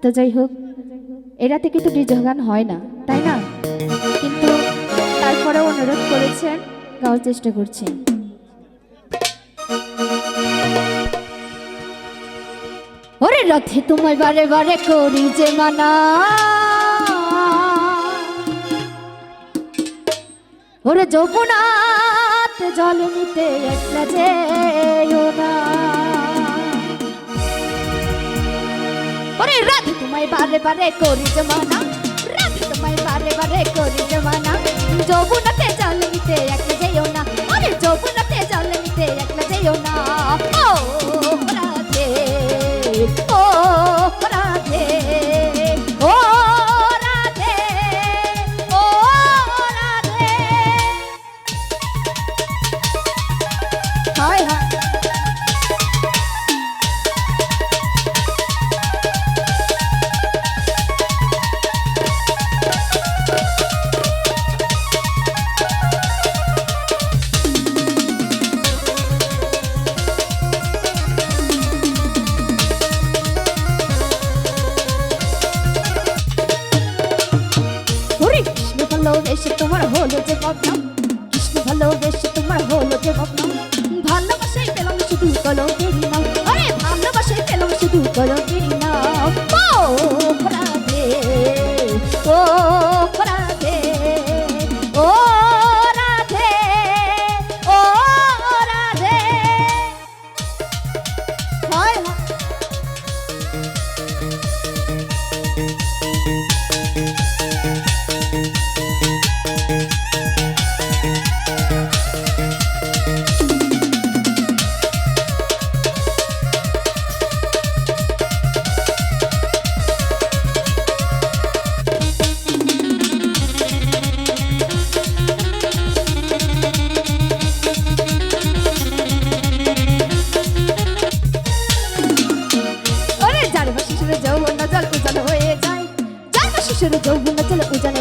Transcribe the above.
তো যাই হোক, এরাতে কিন্তু ডিজে গান হয় না, তাই না? কিন্তু তারপরে অনুরোধ করেছেন, গাওয়ার চেষ্টা করছি। ওরে রাতে তোমায় বারে বারে করি যে মানা, ওরে যমুনাতে জল নিতে একলা যেও না। ওরে রাতে তোমায় বারে বারে করি যে মানা, রাতে তোমায় বারে বারে করি যে মানা, যমুনাতে জল নিতে একলা যেও না। ওরে যমুনাতে জল নিতে একলা যেও না। ও রাধে, ও রাধে, ও রাধে, ও রাধে। হায় হায়, ভালোবেসে তোমার হলো যে বদনাম, কৃষ্ণ ভালোবেসে তোমার হলো যে বদনাম। ভালোবাসাই পেলাম শুধু কলঙ্কেরই নাম, আরে ভালোবাসাই পেলাম শুধু কলঙ্কেরই নাম। ও রাধে, ও রাধে, ও রাধে, ও রাধে। হায় হায়, যৌবন জল উজান হয়ে যায়, যার শিশুর যৌবন জল উজান